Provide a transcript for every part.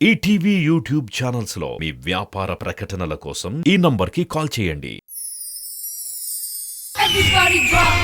ETV YouTube channels లో మీ వ్యాపార ప్రకటనల కోసం ఈ నంబర్కి కాల్ చేయండి. Everybody drop.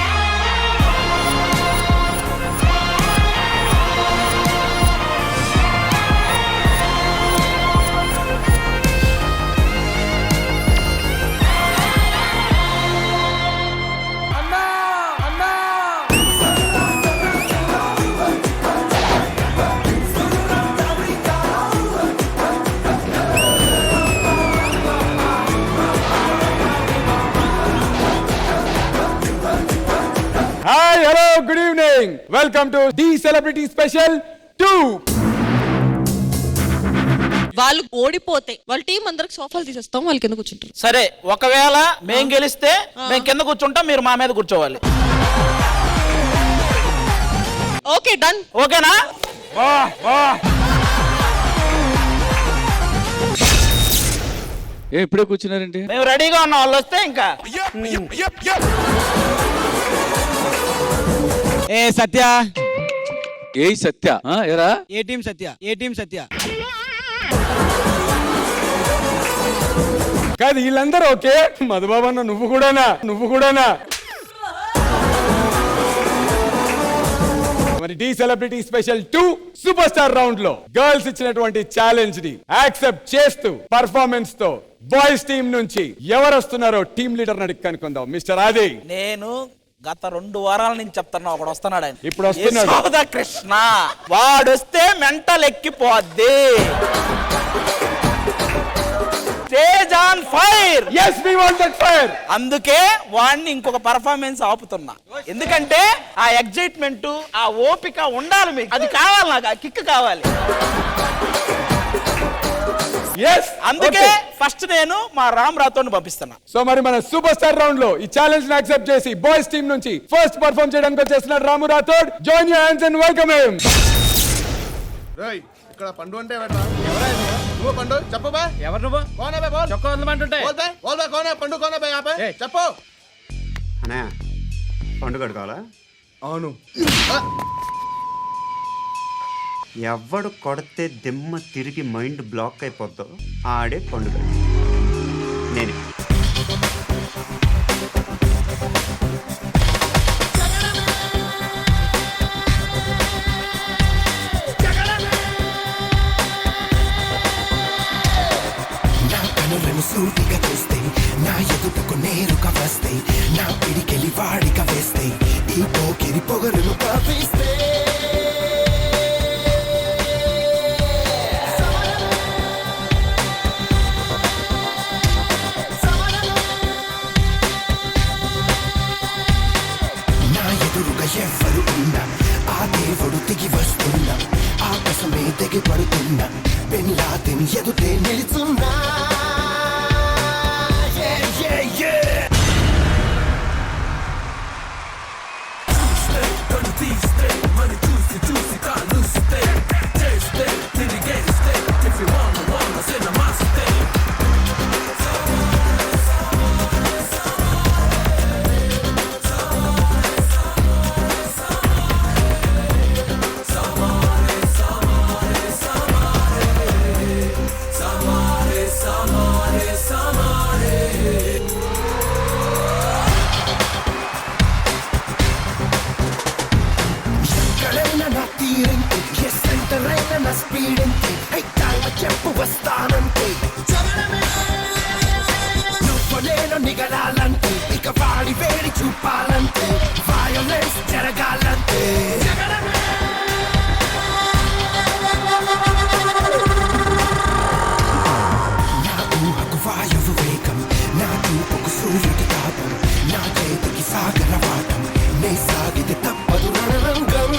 Hi, hello, good evening. Welcome to The Celebrity Special 2. వాళ్ళు ఓడిపోతే వాళ్ళ టీం అందరికి సోఫాలు తీసేస్తాం, వాళ్ళు కింద కూర్చుంటారు. సరే, ఒకవేళ మేము గెలిస్తే మేము కింద కూర్చుంటాం, మీరు మా మీద కూర్చోవాలి. Okay, done. ఓకేనా? ఇప్పుడే కూర్చున్నారండి. మేము రెడీగా ఉన్న వాళ్ళు వస్తే ఇంకా ఏ సత్య, ఏ సత్య ఎరా ఏ టీం సత్య, ఏ టీం సత్య. కాదు, వీళ్ళందరూ ఓకే. మధుబాబు అన్న నువ్వు కూడానా మరి the celebrity special 2 super star round లో గర్ల్స్ ఇచ్చినటువంటి ఛాలెంజ్ ని యాక్సెప్ట్ చేస్తూ పర్ఫార్మెన్స్ తో బాయ్స్ టీం నుంచి ఎవరు వస్తున్నారో టీం లీడర్ అడిగి కనుక్కుందాం. మిస్టర్ ఆది. నేను గత 2 వారాల నుంచి చెప్తున్నా, ఒకడు వస్తున్నాడు ఆయన. ఇప్పుడు వస్తున్నాడు. యశోద కృష్ణ. వాడొస్తే మెంటల్ ఎక్కిపోద్ది. Stage on fire. yes we want that fire. అందుకే వాడిని ఇంకొక పర్ఫార్మెన్స్ ఆపుతున్నా. ఎందుకంటే ఆ ఎగ్జైట్మెంట్, ఆ ఓపిక ఉండాలి మీకు. అది కావాలి, నాకు ఆ కిక్ కావాలి. yes అందుకే ఫస్ట్ నేను మా రామ్ రాథోడ్ని పంపిస్తున్నా. సో మరి మన సూపర్ స్టార్ రౌండ్ లో ఈ ఛాలెంజ్ ని యాక్సెప్ట్ చేసి బాయ్స్ టీం నుంచి ఫస్ట్ పర్ఫార్మ్ చేయడానికి వచ్చేస్తున్నాడు Ramu Rathod. Join your hands and welcome him. రేయ్, ఇక్కడ పండు అంటే ఎవరా? నువ్వు పండు చెప్పు బా. ఎవరు నువ్వు? కోనే బే బోల్. చొక్కా వదలమంటుంటే బోల్ బే కోనే పండు కోనే బే ఆపే. చెప్పు. అనే పండు కడుకోవాలా? అవును. ఎవడు కొడితే దిమ్మ తిరిగి మైండ్ బ్లాక్ అయిపోద్దో ఆడే పండుగ నేనే. నా కనులను సూటిగా చూస్తే, నా ఎదుటకు నేరుగా వస్తే, నా పిడికెలి వాడిగా వేస్తే, ఈ పోకిరి పొగరును కాపిస్తే, నా ఎదురుగా ఎవ్వరు ఉన్నా ఆ దేవుడు దిగి వస్తున్నా, ఆకాశమే దిగి పడుతున్నా, పెన్లాదిని ఎదుటే నిలుచున్నా. ఎక్కడైనా నా తీరంతే, ఏ సెంటర్ అయినా నా స్పీడ్ అంతే, అయితే చెప్పు వస్తానంతే. నువ్వు నేను నిగడాలంటే, ఇక వాడి వేడి చూపాలంటే, వయోలెన్స్ జరగాలంటే. నా ఊహకు వాయువు వేగం, నా చూపుకు సూర్యుడి తాపం, నా చేతికి సాగర వాటం, నే సాగితే తప్పదు రణరంగం.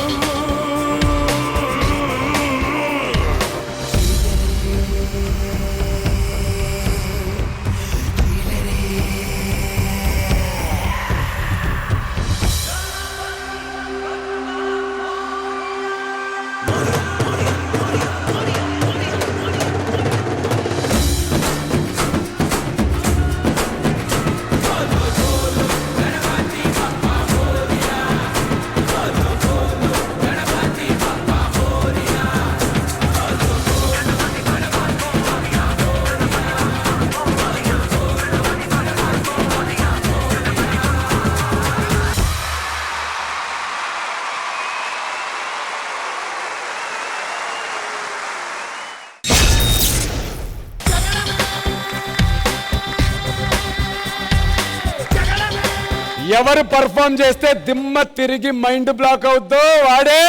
ఎవరు పర్ఫామ్ చేస్తే దిమ్మ తిరిగి మైండ్ బ్లాక్ అవుద్దో వాడే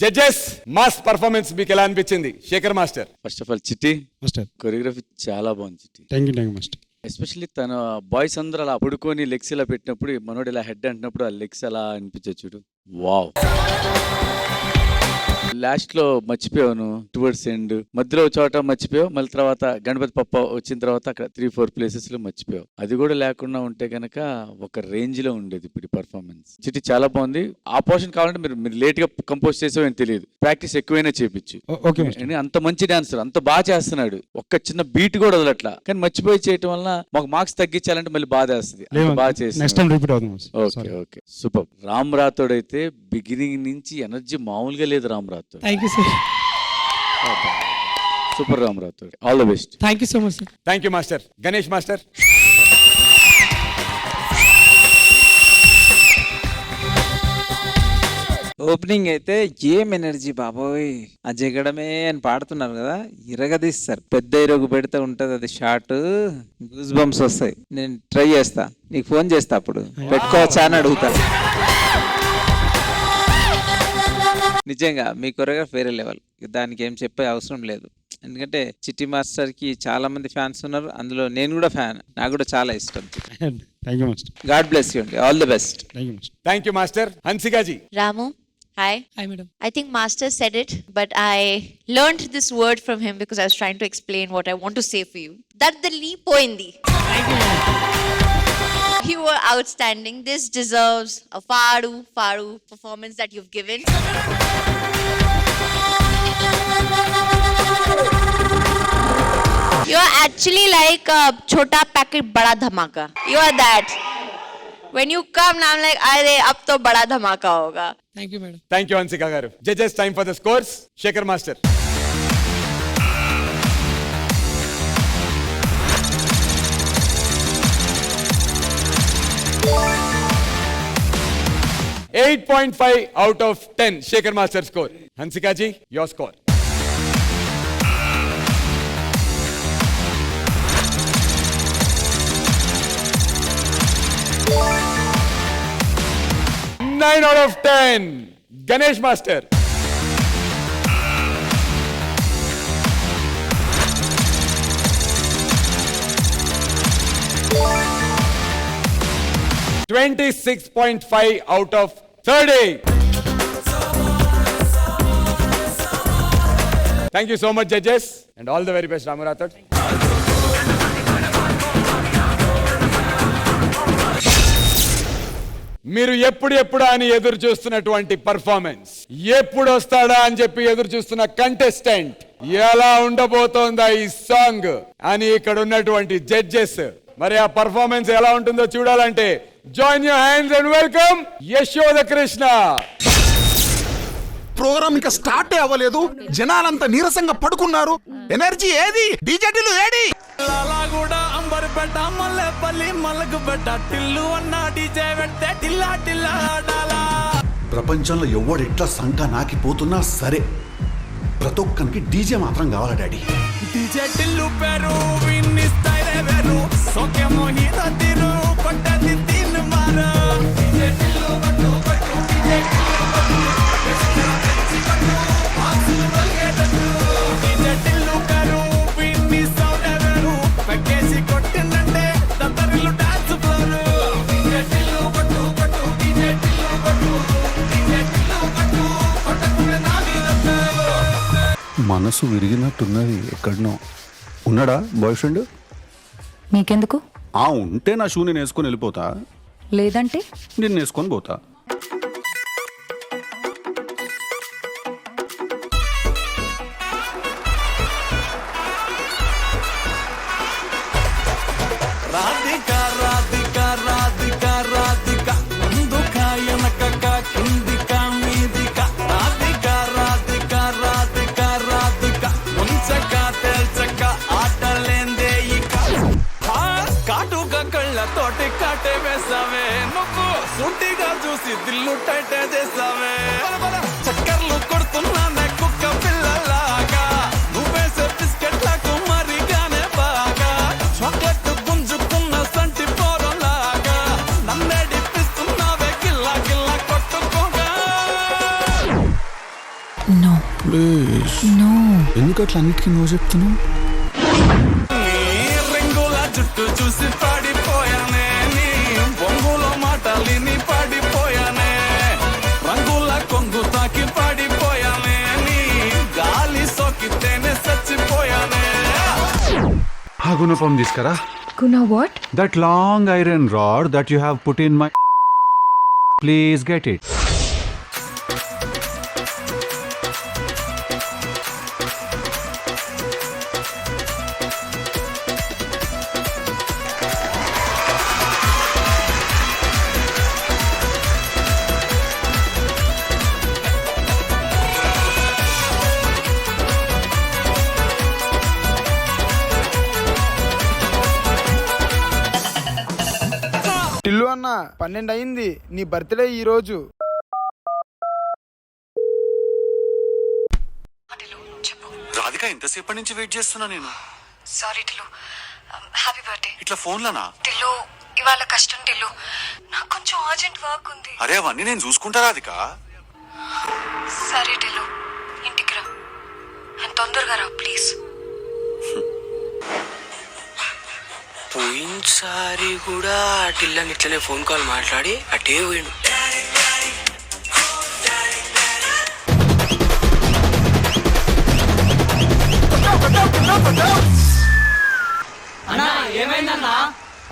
జడ్జెస్. మాస్ పర్ఫార్మెన్స్ మీకు ఎలా అనిపించింది Shekhar master? First of all Chitti master choreography చాలా బాగుంది Chitti. Thank you master. Especially తన బాయ్స్ అందరూ అలా పడుకొని లెగ్స్ ఇలా పెట్టినప్పుడు మనోడు ఇలా హెడ్ అంటున్నప్పుడు ఆ లెగ్స్ అలా అనిపించచ్చు చూడు. వావ్. లాస్ట్ లో మర్చిపోయాను టువర్డ్స్ ఎండ్ మధ్యలో చోట మర్చిపోయావు, మళ్ళీ తర్వాత గణపతి పప్ప వచ్చిన తర్వాత అక్కడ 3-4 ప్లేసెస్ లో మర్చిపోయావు. అది కూడా లేకుండా ఉంటే గనక ఒక రేంజ్ లో ఉండేది ఇప్పుడు పర్ఫార్మెన్స్. చిట్టి చాలా బాగుంది. ఆ పోర్షన్ కావాలంటే మీరు లేట్ గా కంపోజ్ చేసావు అని తెలియదు, ప్రాక్టీస్ ఎక్కువైనా చేపించు. ఓకే అంత మంచి డాన్సర్, అంత బాగా చేస్తున్నాడు, ఒక్క చిన్న బీట్ కూడా వదలట్లా. కానీ మర్చిపోయి చేయటం వల్ల మాకు మార్క్స్ తగ్గించాలంటే మళ్ళీ బాధ వేస్తుంది. బాగా చేసి నెక్స్ట్ టైం రిపీట్ అవుతుంది. Okay okay super. Ram Rathod అయితే బిగినింగ్ నుంచి ఎనర్జీ మామూలుగా లేదు. Ram Rathod thank you sir. Super Ram Rathod. All the best. Thank you so much sir. Thank you master. Ganesh master. Opening అయితే ఏం ఎనర్జీ బాబోయ్, ఆ జగడమే అని పాడుతున్నారు కదా, ఇరగదీస్తారు. పెద్ద ఇరుగు పెడితే ఉంటది అది షార్ట్, గూస్ బంప్స్ వస్తాయి. నేను ట్రై చేస్తా, నీకు ఫోన్ చేస్తా, అప్పుడు పెట్టుకోవచ్చా అని అడుగుతా. నిజంగా మీ కొరియోగ్రఫీ వేరే లెవెల్, దానికి ఏం చెప్పే అవసరం లేదు. ఎందుకంటే చిట్టి మాస్టర్ కి చాలా మంది ఫ్యాన్స్ ఉన్నారు, అందులో నేను కూడా ఫ్యాన్, నాకు కూడా చాలా ఇష్టం. Thank you master. God bless you అండి, all the best. Thank you master. Thank you master. హన్సికాజీ. Ramu, hi. Hi madam. I think Master said it, but I learned this word from him because I was trying to explain what I want to say for you. Daddali poindi. You were outstanding. This deserves a Faru performance that you've given. You are actually like a chota packet bada dhamaka. You are that. When you come now, I'm like, अरे अब तो बड़ा धमाका होगा. Thank you madam. Thank you Hansika గారు. Judges, time for the scores. Shekhar master. $8.5 out of 10 Shekhar Master score. Hansika ji, your score. $9 out of 10 Ganesh Master. $26.5 out of 30. Thank you so much, judges, and all the very best, Ramu Rathod. మీరు ఎప్పుడు అని ఎదురు చూస్తున్నటువంటి performance, ఎప్పుడు వస్తాడా అని చెప్పి ఎదురు చూస్తున్న కంటెస్టెంట్, ఎలా ఉండబోతోందా ఈ సాంగ్ అని ఇక్కడ ఉన్నటువంటి జడ్జెస్, మరి ఆ పర్ఫార్మెన్స్ ఎలా ఉంటుందో చూడాలంటే join your hands and welcome Yashoda Krishna. Program ఇంకా స్టార్ట్ అవ్వలేదు, జనాలంతా నీరసంగా పడుకున్నారు. ఎనర్జీ ఏది? డీజేటీలు ఏడి? ప్రపంచంలో ఎవడు ఎట్లా సంఖ నాకిపోతున్నా సరే, ప్రతి ఒక్కరికి డీజే మాత్రం కావాలా డాడీ. డీజే టిల్లు పేరు విన్ని స్టైల్ వేరు, సోకే మోహిత తిరు పట్టది తిన్ మారు. డీజే టిల్లు పట్టు పట్టు, డీజే టిల్లు పట్టు పెచ్చి పట్టు ఆసులు వల్గేటట్టు. డీజే టిల్లు పేరు విన్ని సౌండ్ వేరు, పక్కేసి కొట్టిందంటే దత్తరిల్లు డాన్స్ ఫ్లోర్. డీజే టిల్లు పట్టు పట్టు, డీజే టిల్లు పట్టు, డీజే టిల్లు పట్టు కొట్టకునే నా మీద. మనసు విరిగినట్టున్నది. ఎక్కడనో ఉన్నాడా బాయ్ ఫ్రెండ్? నీకెందుకు? ఉంటే నా షూ నేను వేసుకొని వెళ్ళిపోతా, లేదంటే నేను వేసుకొని పోతా. రాధిక రాధిక రాధిక రాధిక ముందుక వెనకక కిందిక మీదిక. రాధిక రాధిక రాధిక రాధిక ముంచక తెల్చక ఆటలేందే ఇక. కాటుక కళ్ళతోటి కాటే వేసావే, నువ్వు సూటిగా చూసి దిల్లు టైటే చేసావే. చక్కర్లు కొడుతున్నానే కుక్క పిల్లలాగా, నువ్వేసే బిస్కెట్లకు మరిగానే బాగా. చాక్లెట్ గుంజుకున్న No. Please No. ఎందుకు అట్లా అన్నిటికీ నువ్వు చెప్తున్నావు? రింగుల జుట్టు చూసి పాడిపోయానే నీ బొంగులో మాటలిని పాడిపోయానే రంగుల కొంగు తాకి పాడిపోయానే నీ గాలి సోకితేనే చచ్చిపోయానే. ఆ గుణపం తీసుకురా. Guna what? That long iron rod that you have put in my. Please get it. ఇల్లు అన్న 12 అయింది, నీ బర్త్డే ఈ రోజు. రాధిక ఎంతసేపటి నుంచి వెయిట్ చేస్తున్నా నేను. Sorry, Tillu. Happy birthday. ఇట్లా ఫోన్లనా? Tillu, ఇవాళ కష్టం Tillu. నాకు కొంచెం అర్జెంట్ వర్క్ ఉంది. అరే అవన్నీ నేను చూసుకుంటా రాధిక. సరే Tillu, ఇంటికి రా. అండ్ తొందరగా రా ప్లీజ్. పోయినసారి కూడా టిల్లని ఇట్లనే ఫోన్ కాల్ మాట్లాడి అటే పోయిండు.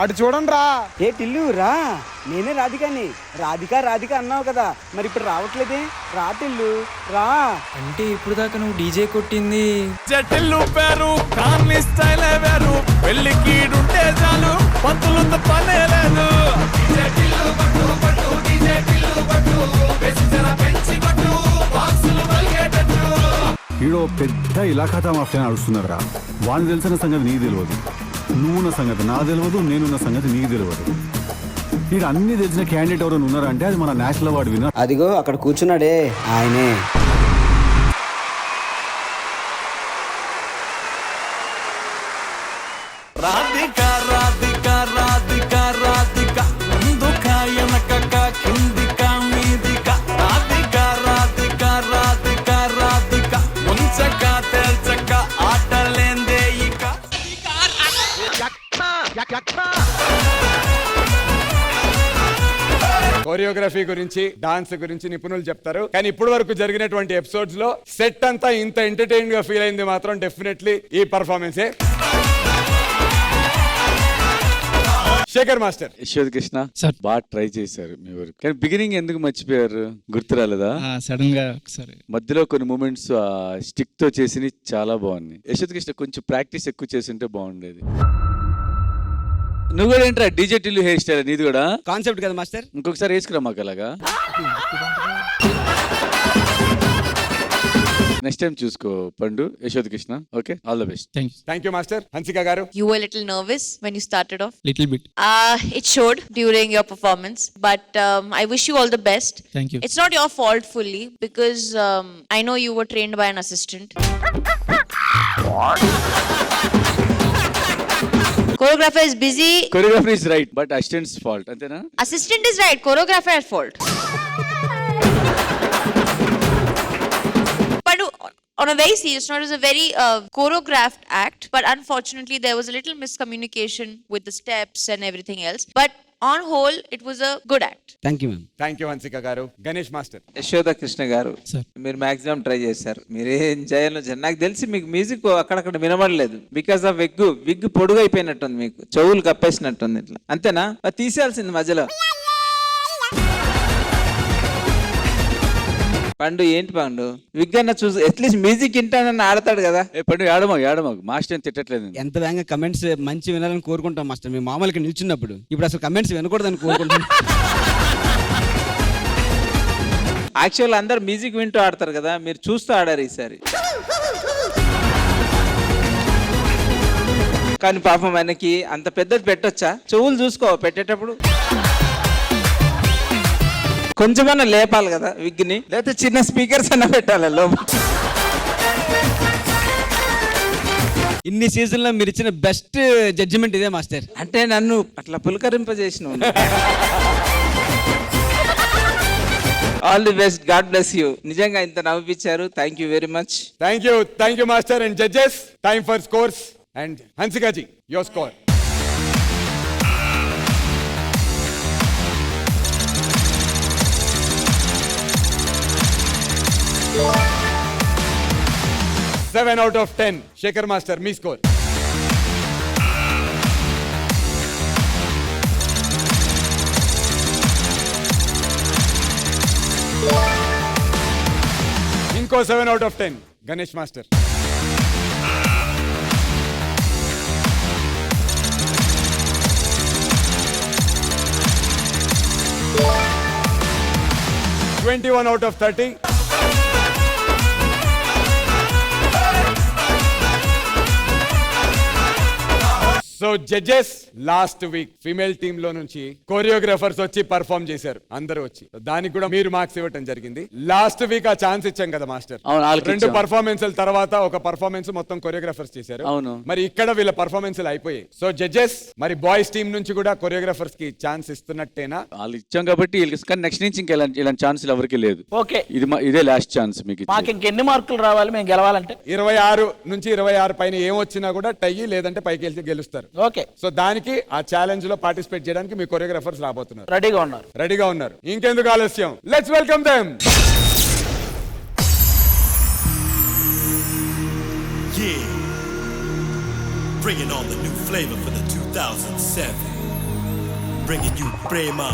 అటు చూడండి రా. ఏ టిల్లు రా, నేనే రాధికాని. రాధిక అన్నావు కదా, మరి ఇప్పుడు రావట్లేదే? రా టిల్లు రా. అంటే ఇప్పుడు దాకా నువ్వు డీజే కొట్టింది జటిల్లు పేరు కాన్ని స్టైల్ వేరు పెళ్లికి ఉంటే చాలు పంతులతో పనే లేదు. ఈడో పెద్ద ఇలాఖాతా మాఫియా నడుస్తున్నారా. వాడిని తెలిసిన సంగతి నీకు తెలియదు, నువ్వున్న సంగతి నాకు తెలియదు, నేనున్న సంగతి నీకు తెలియదు. నీకు అన్ని తెలిసిన క్యాండిడేట్ ఎవరైనా ఉన్నారంటే అది మన నేషనల్ అవార్డు విన్నర్. అదిగో అక్కడ కూర్చున్నాడే ఆయనే. రాధిక రాధిక రాధిక రాధిక ముందుక వెనక కిందిక మీదిక రాధిక రాధిక రాధిక రాధిక ముంచక తెల్చక ఆటలేందే ఇక. కోరియోగ్రఫీ గురించి డాన్స్ గురించి నిపుణులు చెప్తారు, కానీ ఇప్పటి వరకు జరిగినటువంటి ఎపిసోడ్స్ లో సెట్ అంతా ఇంత ఎంటర్టైన్ గా ఫీల్ అయింది మాత్రం డెఫినెట్లీ ఈ పర్ఫార్మెన్సే. శేఖర్ మాస్టర్. యశ్వత్ కృష్ణ సార్. బాగా ట్రై చేశారు మీ వరకు, కానీ బిగినింగ్ ఎందుకు మర్చిపోయారు? గుర్తు రాలేదా? సడన్ గా ఒకసారి మధ్యలో కొన్ని మూమెంట్స్ ఆ స్టిక్ తో చేసి చాలా బాగున్నాయి. యశ్వత్ కృష్ణ కొంచెం ప్రాక్టీస్ ఎక్కువ చేసి ఉంటే బాగుండేది. నువ్వు కూడా ఏంట్రా డీజే టిల్లు హెయిర్ స్టైల్ నీది కూడా కాన్సెప్ట్ కదా మాస్టర్. ఇంకొకసారి వేసుకురా మాకు అలాగా. నెక్స్ట్ టైం చూసుకో Pandu. Yashod Krishna. Okay, all the best. Thank you master. Hansika గారు. You were a little nervous when you started off. Little bit. It showed during your performance, but I wish you all the best. Thank you. It's not your fault fully because I know you were trained by an assistant. Choreographer is busy. Choreographer is right, but assistant's fault. అంతేనా? Assistant is right. Choreographer at fault. But on a very serious note, it was a very choreographed act. But unfortunately, there was a little miscommunication with the steps and everything else. But on whole, it was a good act. Thank you ma'am. Thank you Hansika గారు. Ganesh master. Yashoda Krishna గారు, sir. మీరు maximum try చేశారు. మీరేం చేయాలో నాకు తెలిసి మీకు music అక్కడక్కడ వినబడలేదు బికాస్ ఆఫ్ విగ్ పొడుగు అయిపోయినట్టుంది, మీకు చెవులు కప్పేసినట్టుంది ఇట్లా. అంతేనా? అది తీసేయాల్సింది మధ్యలో. పండు ఏంటి పండు, విగ్ అన్న చూసి అట్లీస్ట్ మ్యూజిక్ వింటానని ఆడతాడు కదా. పండు ఏడమాకు మాస్టర్ తిట్టట్లేదు. ఎంత వేగంగా కమెంట్స్ మంచి వినాలని కోరుకుంటాం మాస్టర్. మేము మామూలుగా నిల్చున్నప్పుడు ఇప్పుడు అసలు కమెంట్స్ వినకూడదని కోరుకుంటాం. యాక్చువల్ అందరు మ్యూజిక్ వింటూ ఆడతారు కదా, మీరు చూస్తూ ఆడారు ఈసారి. కానీ పాపం మనకి అంత పెద్దది పెట్టొచ్చా? చెవులు చూసుకో పెట్టేటప్పుడు. కొంచెమన్నా లేపాలి కదా విగ్ని, లేకపోతే చిన్న స్పీకర్స్ అన్న పెట్టాలి లోపల. ఇన్ని సీజన్లో మీరు ఇచ్చిన బెస్ట్ జడ్జిమెంట్ ఇదే మాస్టర్. అంటే నన్ను అట్లా పులకరింపజేసిన all the best, God bless you. నిజంగా ఇంత నవ్వించారు, thank you very much. Thank you master and judges. Time for scores and హన్సికాజీ your score. Seven out of 10. Shekhar Master, me score. Inko 7 out of 10. Ganesh Master. $21 out of 30. So judges last week female team లో నుంచి choreographers వచ్చి perform చేశారు, అందరూ వచ్చి. దానికి కూడా మీరు marks ఇవ్వటం జరిగింది. లాస్ట్ వీక్ ఆ ఛాన్స్ ఇచ్చాం కదా మాస్టర్. అవును, వాళ్ళకి 2 ఇచ్చాం. పర్ఫార్మెన్స్ తర్వాత ఒక పర్ఫార్మెన్స్ మొత్తం కొరియోగ్రాఫర్స్ చేశారు. అవును. మరి ఇక్కడ వీళ్ళ పర్ఫార్మెన్స్ అయిపోయాయి. సో జడ్జెస్, మరి బాయ్స్ టీం నుంచి కూడా కొరియోగ్రాఫర్స్ కి ఛాన్స్ ఇస్తున్నట్టేనా? వాళ్ళు ఇచ్చాం కాబట్టి వీళ్ళకి, కానీ నెక్స్ట్ నుంచి ఇంకా ఇలాంటి ఛాన్సులు ఎవరికి లేదు. ఓకే, ఇదే లాస్ట్ ఛాన్స్ మీకు. మాకు ఇంకెన్ని మార్కులు రావాలి మేము గెలవాలంటే? 26 నుంచి 26 పైన ఏం వచ్చినా కూడా టై, లేదంటే పైకి వెళ్ళి గెలుస్తారు. ఓకే, సో దానికి ఆ ఛాలెంజ్ లో పార్టిసిపేట్ చేయడానికి మీ కొరియోగ్రాఫర్స్ రాబోతున్నారు. రెడీగా ఉన్నారు. ఇంకెందుకు ఆలస్యం, let's welcome them. Yeah, bringing on the new flavor for the 2007. Bringing you Prema.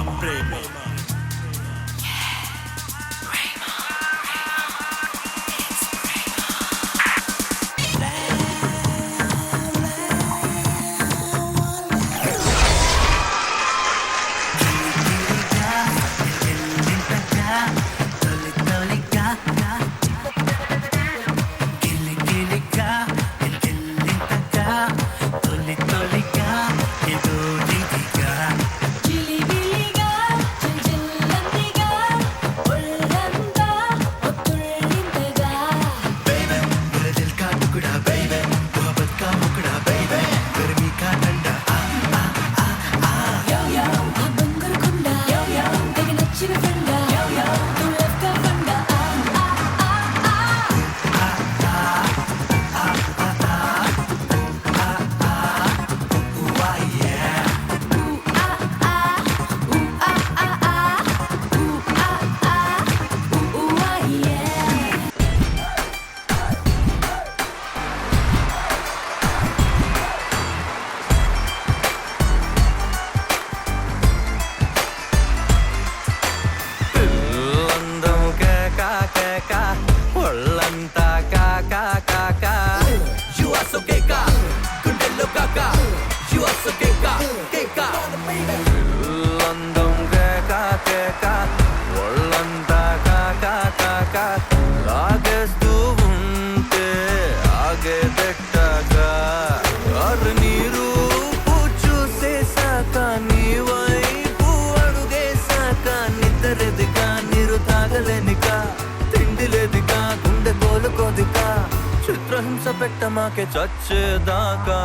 చిత్రహింస పెట్టమాకే చచ్చేదాకా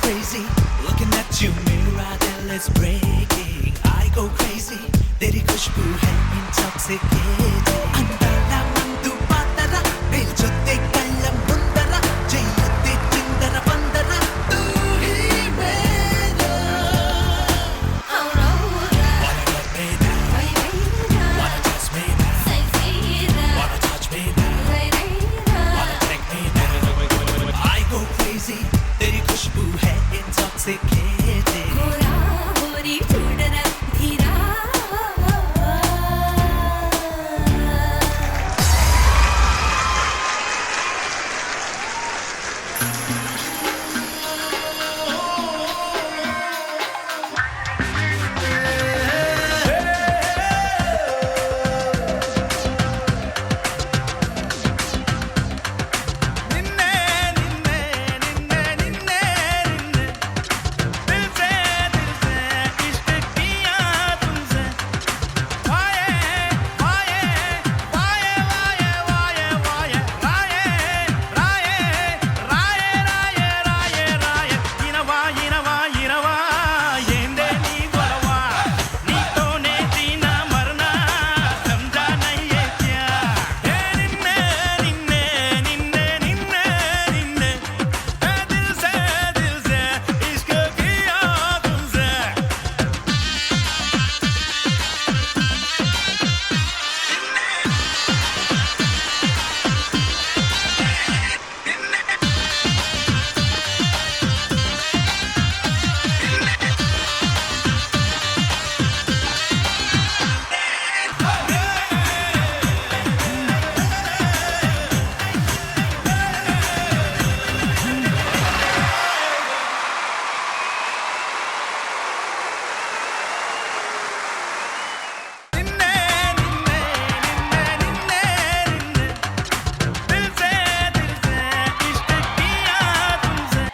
crazy looking at you, mirror till it's breaking. I go crazy, तेरी खुशबू है intoxicating. अंधारा मंदु पातरा, बेलचोते कल्लम मुंदरा, जयते चिंदरा बंदरा, तू ही मेरा. Wanna get me down, wanna touch me down, wanna touch me down, wanna take me down. I go crazy, तेरी खुशबू है intoxicating.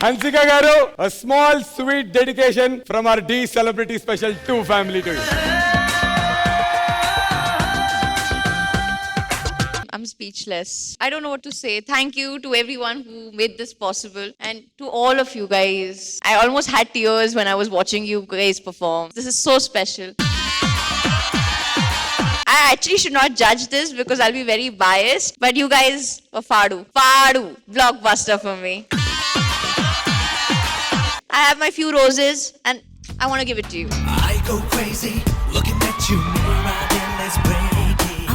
Hansika garu, a small sweet dedication from our D Celebrity Special 2 family to you. I'm speechless. I don't know what to say. Thank you to everyone who made this possible and to all of you guys. I almost had tears when I was watching you guys perform. This is so special. I actually should not judge this because I'll be very biased, but you guys were Fadu, blockbuster for me. I have my few roses and I want to give it to you. I go crazy looking at you, mirror till it's breaking.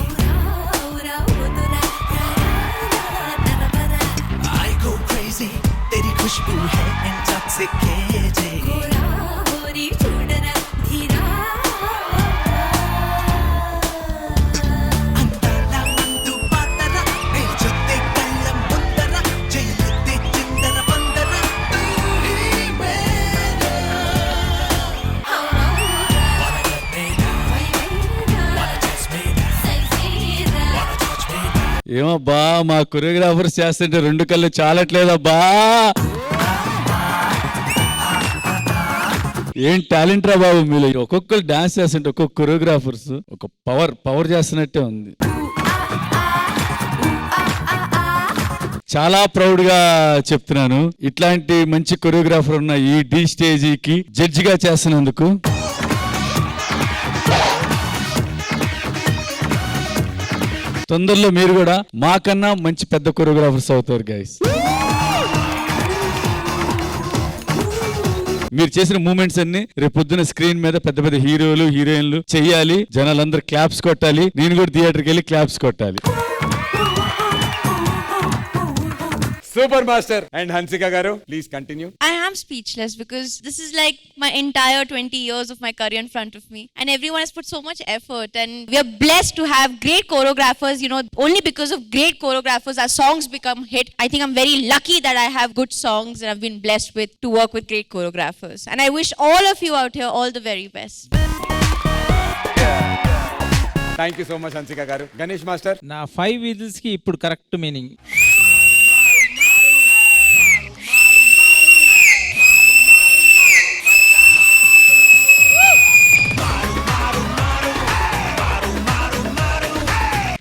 I go crazy, तेरी खुशबू है intoxicating. अंधारा मंदु पातरा, बेलचोते कल्लम मुंदरा, जयते चिंदरा बंदरा, तू ही मेरा. Wanna get me down, wanna touch me down, wanna touch me down. ఏమబ్బా మా choreographers చేస్తుంటే రెండు కళ్ళు చాలట్లేదబ్బా. ఏం టాలెంట్ రా బాబు మీలో. ఒక్కొక్కరు డాన్స్ చేస్తుంటే ఒక్కొక్క కొరియోగ్రాఫర్స్ ఒక పవర్ చేస్తున్నట్టే ఉంది. చాలా ప్రౌడ్ గా చెప్తున్నాను, ఇట్లాంటి మంచి కొరియోగ్రాఫర్ ఉన్న ఈ డి స్టేజీకి జడ్జిగా చేస్తున్నందుకు. తొందరలో మీరు కూడా మాకన్నా మంచి పెద్ద కొరియోగ్రాఫర్స్ అవుతారు గైస్. మీరు చేసిన మూమెంట్స్ అన్ని రేపు పొద్దున స్క్రీన్ మీద పెద్ద పెద్ద హీరోలు హీరోయిన్లు చెయ్యాలి, జనాలందరూ క్లాప్స్ కొట్టాలి, నేను కూడా థియేటర్కి వెళ్ళి క్లాప్స్ కొట్టాలి. Super Master and Hansika garu, please continue. I am speechless because this is like my entire 20 years of my career in front of me and everyone has put so much effort and we are blessed to have great choreographers. You know, only because of great choreographers our songs become hit. I think I'm very lucky that I have good songs and I've been blessed to work with great choreographers, and I wish all of you out here all the very best. Thank you so much Hansika garu. Ganesh Master. నా 5 whistles కి ఇప్పుడు correct meaning.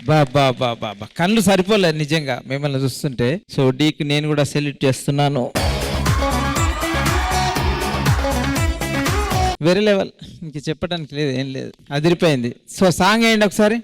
బాబా కళ్ళు సరిపోలేదు నిజంగా మిమ్మల్ని చూస్తుంటే. So డీకి నేను కూడా సెల్యూట్ చేస్తున్నాను. వేరే లెవెల్, ఇంక చెప్పడానికి లేదు, ఏం లేదు, అదిరిపోయింది. సో సాంగ్ వేయండి ఒకసారి.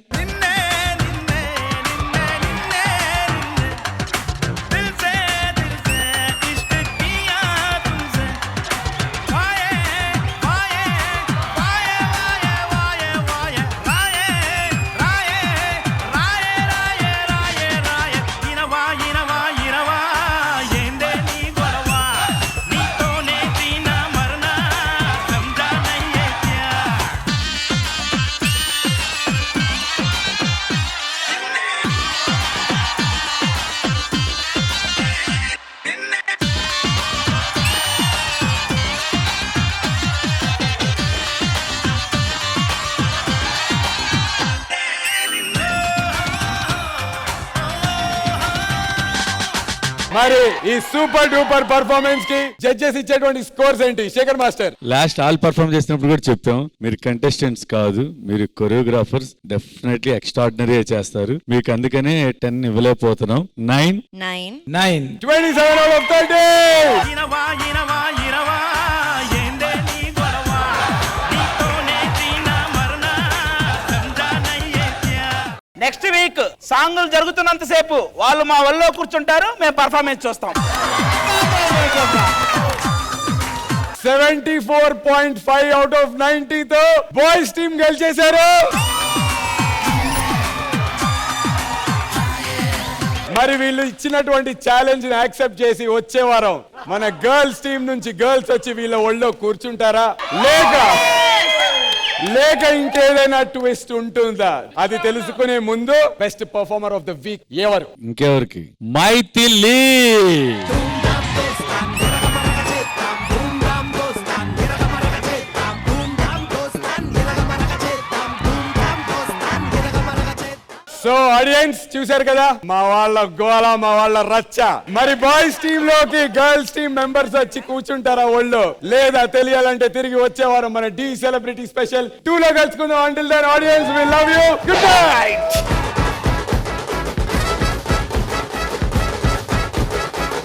మరి ఈ సూపర్ డూపర్ పర్ఫార్మెన్స్ కి జడ్జెస్ ఇచ్చేటువంటి స్కోర్స్ ఏంటి Shekhar master? Last all perform చేసినప్పుడు కూడా చెప్పాం, మీరు కంటెస్టెంట్స్ కాదు, మీరు కొరియోగ్రాఫర్స్, డెఫినెట్లీ ఎక్స్ట్రాడినరీ చేస్తారు. మీకు అందుకనే 10 ఇవ్వలేకపోతున్నాం. 9 9 27 out of 30. నెక్స్ట్ వీక్ సాంగులు జరుగుతున్నంత సేపు వాళ్ళు మా వల్ల కూర్చుంటారు, మేము పర్ఫార్మెన్స్ చూస్తాం. 74.5 out of 90 తో బాయ్స్ టీం గెలిచేశారు. మరి వీళ్ళు ఇచ్చినటువంటి ఛాలెంజ్ ని యాక్సెప్ట్ చేసి వచ్చే వారం మన గర్ల్స్ టీం నుంచి గర్ల్స్ వచ్చి వీళ్ళ ఒళ్ళో కూర్చుంటారా, లేక ఇంకేదైనా ట్విస్ట్ ఉంటుందా? అది తెలుసుకునే ముందు best performer of the week ఎవరు? ఇంకెవరికి? మైథిలి. సో ఆడియన్స్ చూశారు కదా, మా వాళ్ళ గోల, మా వాళ్ళ రచ్చ. మరి బాయ్స్ టీమ్ లోకి గర్ల్స్ టీమ్ మెంబర్స్ వచ్చి కూర్చుంటారా ఒళ్ళో, లేదా తెలియాలంటే తిరిగి వచ్చేవారు మన డి సెలబ్రిటీ స్పెషల్ 2 లో కలుసుకుందాం. Until then audience, we love you, good night.